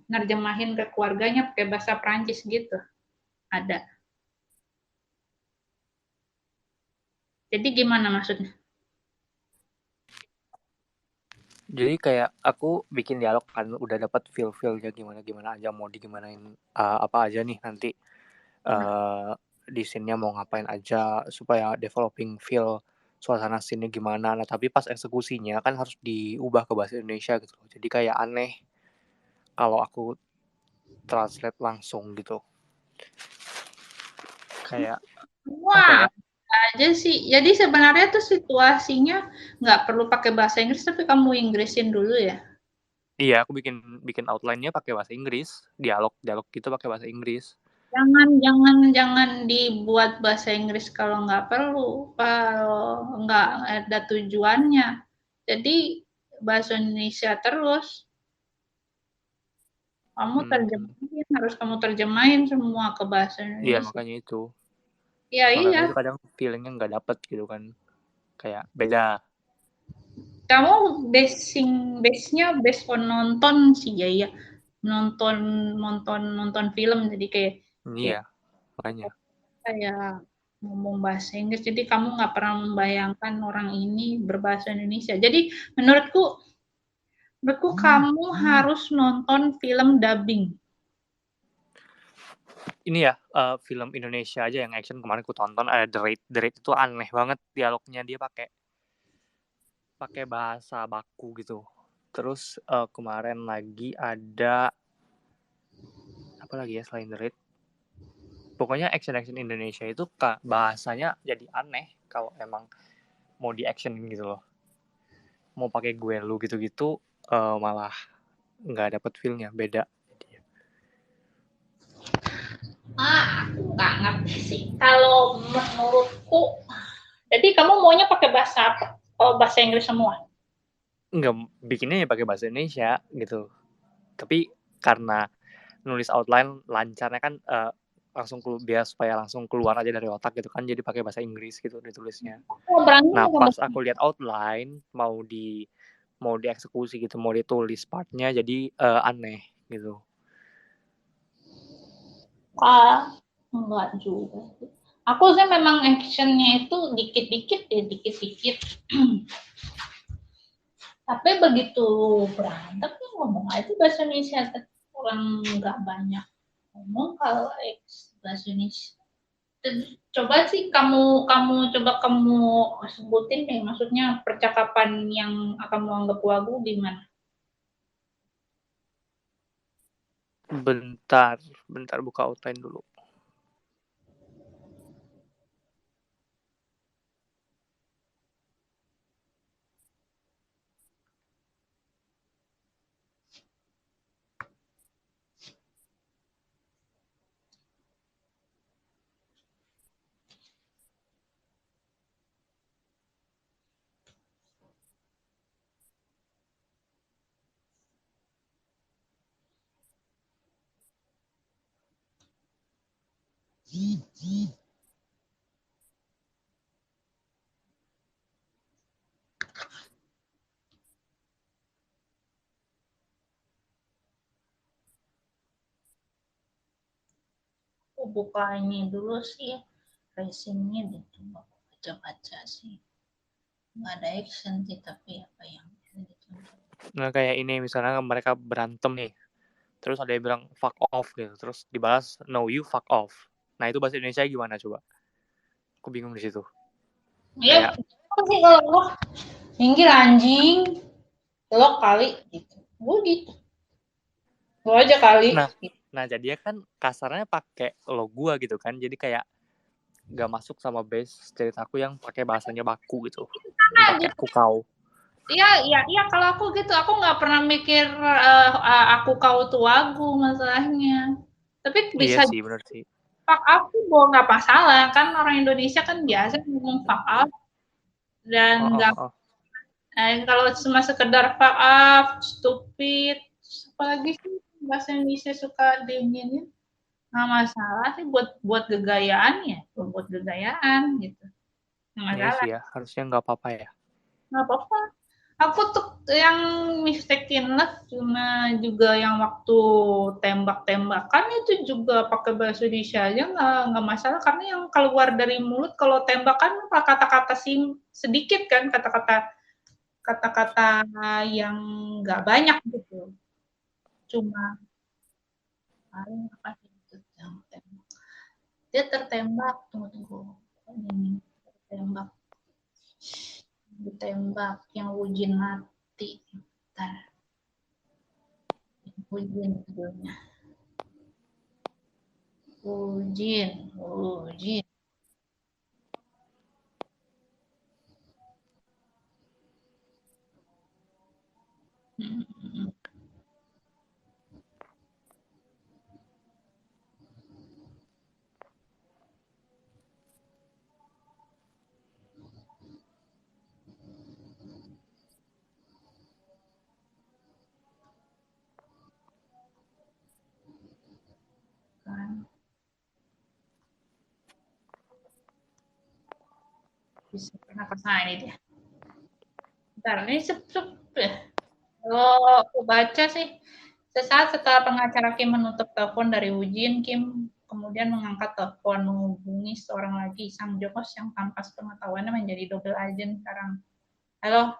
nerjemahin ke keluarganya pakai bahasa Prancis gitu. Ada. Jadi gimana maksudnya? Jadi kayak aku bikin dialog kan udah dapat feel-feelnya gimana aja mau digimanain apa aja nih nanti di scene-nya mau ngapain aja supaya developing feel suasana scene-nya gimana. Nah tapi pas eksekusinya kan harus diubah ke bahasa Indonesia gitu. Jadi kayak aneh kalau aku translate langsung gitu. Kayak apa ya? Aja sih. Jadi sebenarnya tuh situasinya nggak perlu pakai bahasa Inggris, tapi kamu Inggrisin dulu ya. Iya, aku bikin outline-nya pakai bahasa Inggris, dialog gitu pakai bahasa Inggris. Jangan dibuat bahasa Inggris kalau nggak perlu, kalau nggak ada tujuannya. Jadi bahasa Indonesia terus. Harus kamu terjemahin semua ke bahasa Iya, Indonesia. makanya itu. Ya, Makanya iya. itu kadang feeling-nya nggak dapet gitu kan. Kayak beda. Kamu base-nya based on nonton sih ya. Nonton film jadi kayak Iya, makanya. kayak ngomong bahasa Inggris. Jadi kamu nggak pernah membayangkan orang ini berbahasa Indonesia. Jadi menurutku kamu harus nonton film dubbing. Ini ya, film Indonesia aja yang action kemarin aku tonton ada The Raid. The Raid itu aneh banget dialognya, dia pakai bahasa baku gitu. Terus kemarin lagi ada apa lagi ya selain The Raid? Pokoknya action Indonesia itu bahasanya jadi aneh kalau emang mau di action gitu loh. Mau pakai gue lu gitu-gitu malah nggak dapet feelnya, beda. Aku nggak ngerti sih. Kalau menurutku, jadi kamu maunya pakai bahasa apa? Kalau bahasa Inggris semua? Nggak, bikinnya ya pakai bahasa Indonesia gitu. Tapi karena nulis outline lancarnya kan langsung biar supaya langsung keluar aja dari otak gitu kan, jadi pakai bahasa Inggris gitu ditulisnya. Nah pas aku lihat outline mau dieksekusi gitu, mau ditulis partnya jadi aneh gitu. Enggak juga. Aku sih memang actionnya itu dikit-dikit ya, dikit-dikit. Tapi begitu berantem ya ngomong aja bahasa Indonesia. Orang nggak banyak ngomong kalau bahasa Indonesia. Coba sih coba kamu sebutin deh, maksudnya percakapan yang kamu anggap wagu gimana? Bentar buka outline dulu. Aku buka ini dulu sih, racingnya dicoba baca-baca sih. Nggak ada action sih, tapi apa yang bisa ditonton. Nah, kayak ini misalnya mereka berantem nih. Terus ada yang bilang fuck off gitu. Terus dibalas no you fuck off. Nah, itu bahasa Indonesia gimana coba? Aku bingung di situ. Iya, Kayak sih kalau lo minggir anjing, lo kali gitu. Gue gitu. Lo aja kali. Nah jadinya kan kasarnya pakai lo gua gitu kan. Jadi kayak gak masuk sama base ceritaku yang pakai bahasanya baku gitu. Pakai aku kau. Iya, kalau aku gitu, aku nggak pernah mikir aku kau tuh aku masalahnya. Tapi bisa Iya sih, bener sih. fuck up tuh nggak masalah, kan orang Indonesia kan biasa ngomong fuck up dan nggak. Kalau cuma sekedar fuck up, stupid, apalagi sih bahasa Indonesia suka diginin, nggak masalah sih buat gegayaan ya, buat gegayaan gitu, nggak Iya masalah. sih ya, harusnya nggak apa-apa ya. Nggak apa-apa. Aku tuh yang mistaken cuma juga yang waktu tembak-tembakan itu juga pakai bahasa Indonesia aja nggak masalah, karena yang keluar dari mulut kalau tembakan kata-kata sedikit kan, kata-kata yang nggak banyak gitu, cuma paling apa itu yang tembak, dia tertembak, tunggu ini tertembak, ditembak yang Ujin mati, bentar. Ujin judulnya. Ujin. Kan. Bisa pernah kesana ini dia. Bentar, ini kalau aku baca sih, sesaat setelah pengacara Kim menutup telepon dari Ujin, Kim kemudian mengangkat telepon menghubungi seorang lagi, Sang Jokos yang tanpa sepengetahuannya menjadi double agent sekarang. Halo,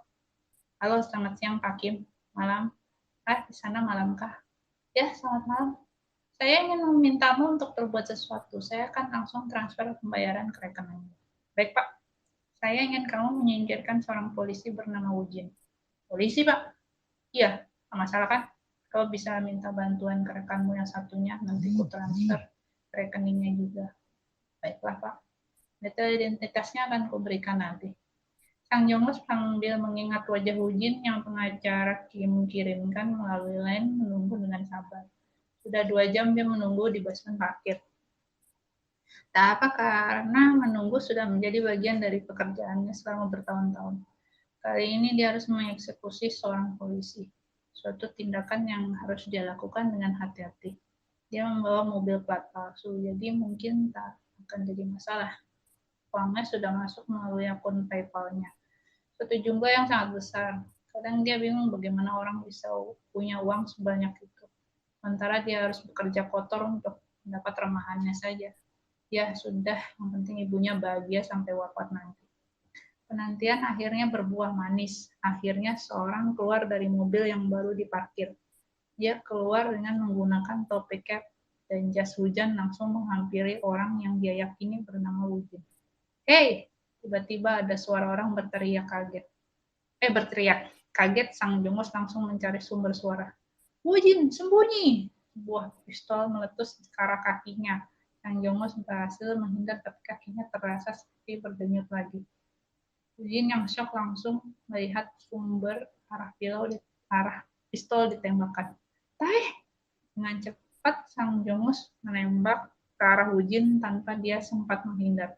selamat siang Pak Kim. Malam. Di sana malam kah? Ya, selamat malam. Saya ingin memintamu untuk berbuat sesuatu. Saya akan langsung transfer pembayaran ke rekening. Baik, Pak. Saya ingin kamu menyingkirkan seorang polisi bernama Ujin. Polisi, Pak? Iya, nggak masalah kan? Kau bisa minta bantuan ke rekanmu yang satunya, nanti ku transfer ke rekeningnya juga. Baiklah, Pak. Detail identitasnya akan kuberikan nanti. Sang Jongos sambil mengingat wajah Ujin yang pengacara Kim kirimkan melalui line menunggu dengan sabar. Sudah 2 jam dia menunggu di basement parkir. Tak apa, karena menunggu sudah menjadi bagian dari pekerjaannya selama bertahun-tahun. Kali ini dia harus mengeksekusi seorang polisi. Suatu tindakan yang harus dia lakukan dengan hati-hati. Dia membawa mobil plat palsu, jadi mungkin tak akan jadi masalah. Uangnya sudah masuk melalui akun PayPal-nya. Suatu jumlah yang sangat besar. Kadang dia bingung bagaimana orang bisa punya uang sebanyak itu. Sementara dia harus bekerja kotor untuk mendapat remahannya saja. Ya sudah, yang penting ibunya bahagia sampai wafat nanti. Penantian akhirnya berbuah manis. Akhirnya seorang keluar dari mobil yang baru diparkir. Dia keluar dengan menggunakan topi cap dan jas hujan langsung menghampiri orang yang dia yakini bernama Wujin. Hei! Tiba-tiba ada suara orang berteriak kaget. Berteriak. Kaget, Sang Jongos langsung mencari sumber suara. Wujin, sembunyi! Sebuah pistol meletus ke arah kakinya. Sang Jongos berhasil menghindar tapi kakinya terasa seperti berdenyut lagi. Ujin yang shock langsung melihat sumber arah pistol ditembakkan. Tae! Dengan cepat Sang Jongos menembak ke arah Ujin tanpa dia sempat menghindar.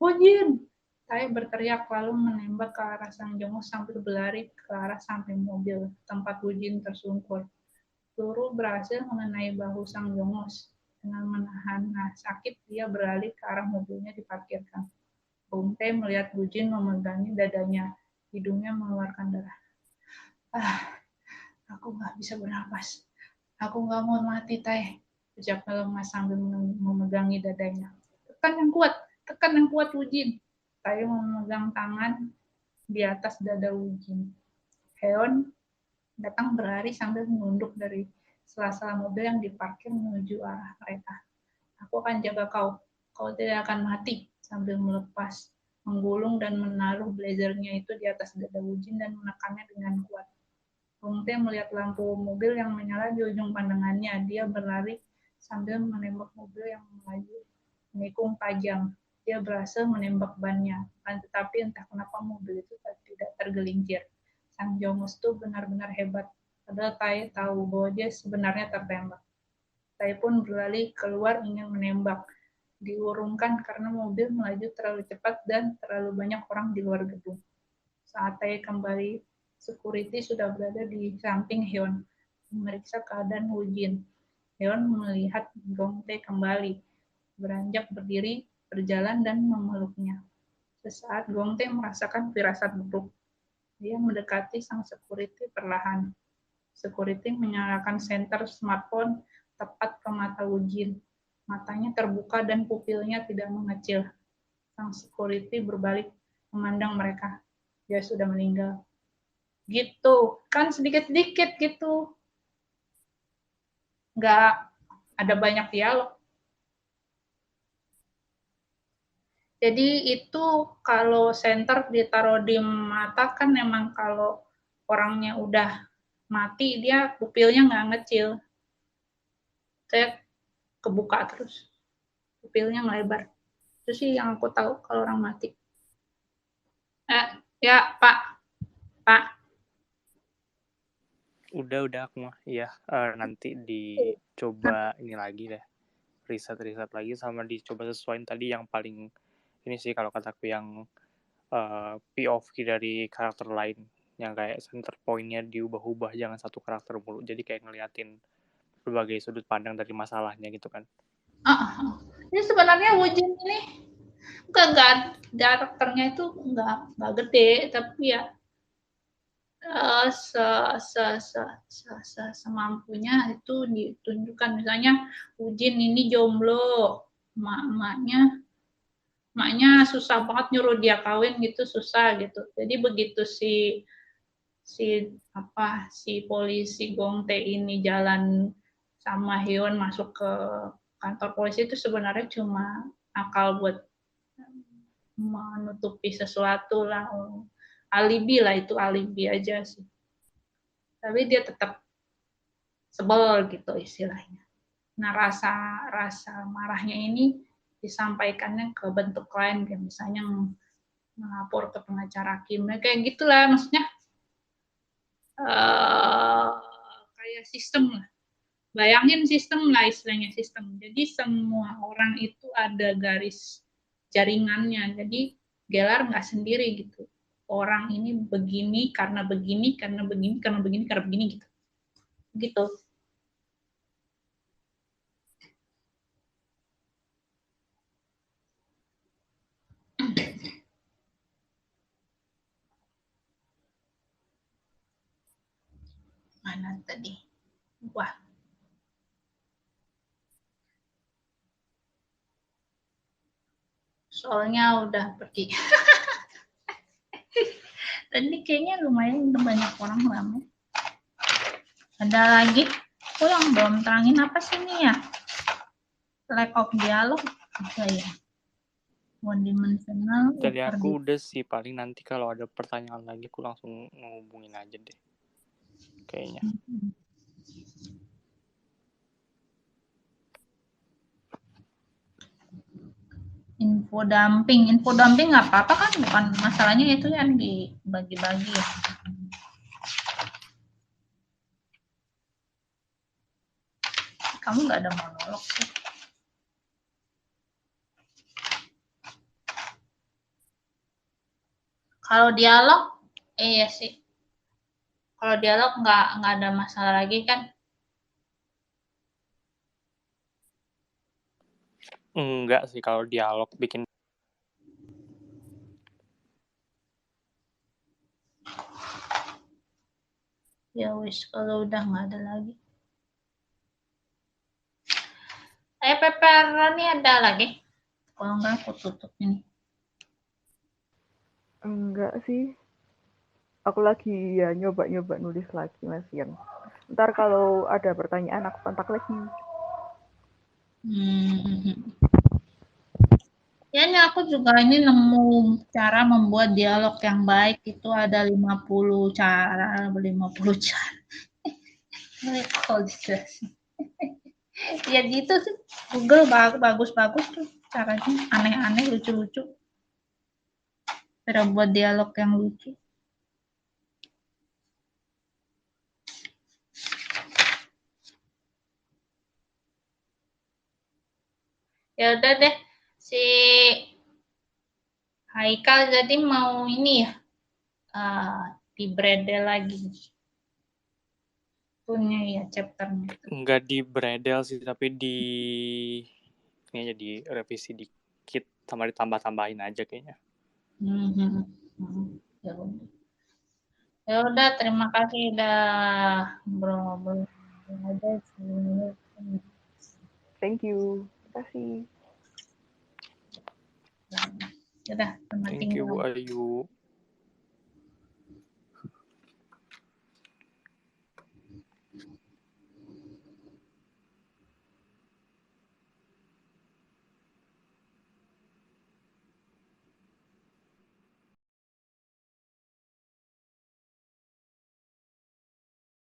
Ujin! Tae berteriak lalu menembak ke arah Sang Jongos sambil berlari ke arah samping mobil tempat Ujin tersungkur. Peluru berhasil mengenai bahu Sang Jongos dengan menahan sakit, dia beralih ke arah mobilnya diparkirkan. Bung T melihat Wujin memegangi dadanya, hidungnya mengeluarkan darah. Aku nggak bisa bernapas. Aku nggak mau mati, Teh, ucapnya lemah sambil memegangi dadanya. Tekan yang kuat, Wujin. Teh memegang tangan di atas dada Wujin. Heon datang berlari sambil menunduk dari sela-sela mobil yang diparkir menuju arah mereka. Aku akan jaga kau. Kau tidak akan mati, sambil melepas, menggulung dan menaruh blazernya itu di atas dada Wujin dan menekannya dengan kuat. Bung T melihat lampu mobil yang menyala di ujung pandangannya. Dia berlari sambil menembak mobil yang melaju menikung tajam. Dia berhasil menembak bannya, tetapi entah kenapa mobil itu tidak tergelincir. Sang Jongos itu benar-benar hebat. Padahal Tai tahu bahwa dia sebenarnya tertembak. Tai pun berlari keluar ingin menembak. Diurungkan karena mobil melaju terlalu cepat dan terlalu banyak orang di luar gedung. Saat Tai kembali, security sudah berada di samping Hyun, memeriksa keadaan Wujin. Hyun melihat Gong Tae kembali, beranjak berdiri, berjalan dan memeluknya. Sesaat Gong Tae merasakan firasat buruk. Dia mendekati sang security perlahan. Security menyalakan senter smartphone tepat ke mata Wujin. Matanya terbuka dan pupilnya tidak mengecil. Sang security berbalik memandang mereka. Dia sudah meninggal. Gitu. Kan sedikit-sedikit gitu. Nggak ada banyak dialog. Jadi itu kalau senter ditaruh di mata kan memang kalau orangnya udah mati dia pupilnya nggak ngecil. Saya kebuka terus. Pupilnya ngelebar. Itu sih yang aku tahu kalau orang mati. Ya, Pak. Udah aku mah. Iya, nanti dicoba ini lagi deh. Riset lagi sama dicoba sesuaiin tadi yang paling ini sih kalau kataku yang POV dari karakter lain yang kayak center point-nya diubah-ubah, jangan satu karakter mulu. Jadi kayak ngeliatin berbagai sudut pandang dari masalahnya gitu kan. Ini sebenarnya Wujin ini enggak karakternya itu enggak gede, tapi ya semampunya itu ditunjukkan. Misalnya Wujin ini jomblo, maknya susah banget nyuruh dia kawin gitu, susah gitu. Jadi begitu si polisi Gong Tae ini jalan sama Hyun masuk ke kantor polisi itu sebenarnya cuma akal buat menutupi sesuatu lah, alibi lah, itu alibi aja sih. Tapi dia tetap sebel gitu istilahnya. Nah rasa marahnya ini disampaikannya ke bentuk lain, kayak misalnya melapor ke pengacara Kim, kayak gitulah maksudnya. Kayak sistem lah. Bayangin sistem lah istilahnya, sistem. Jadi semua orang itu ada garis jaringannya. Jadi gelar nggak sendiri gitu. Orang ini begini karena begini, karena begini, karena begini, karena begini gitu. Gitu. Mana tadi? Wah. Soalnya udah pergi. Tadi kayaknya lumayan banyak orang ramai. Ada lagi? Oh, yang belum terangin apa sih ini ya? Lack of dialog apa ya? One dimensional. Dari aku udah sih, paling nanti kalau ada pertanyaan lagi aku langsung ngehubungin aja deh. Kayaknya. Info dumping nggak apa-apa kan, bukan masalahnya itu yang dibagi-bagi ya. Kamu nggak ada monolog sih. Kalau dialog, iya sih. Kalau dialog nggak ada masalah lagi kan. Enggak sih kalau dialog bikin. Ya wis, kalau udah nggak ada lagi. Pepperoni ada lagi? Kalau nggak aku tutup ini. Enggak sih. Aku lagi ya nyoba-nyoba nulis lagi Mas Yan. Ntar kalau ada pertanyaan aku kontak lagi. Ya, ini aku juga ini nemu cara membuat dialog yang baik itu ada 50 cara, 50 cara. Kalau dijelasin. Ya gitu sih. Google bagus-bagus tuh caranya, aneh-aneh, lucu-lucu. Cara buat dialog yang lucu. Ya udah deh, si Haikal jadi mau ini ya, di bredel lagi. Punya ya chapternya. Enggak di bredel sih, tapi ini aja di revisi dikit sama ditambah-tambahin aja kayaknya. Ya udah. Ya udah, terima kasih udah ngobrol-ngobrol aja sih. Thank you. Terima kasih. Ya udah, selamat Thank you tinggal. Ayu.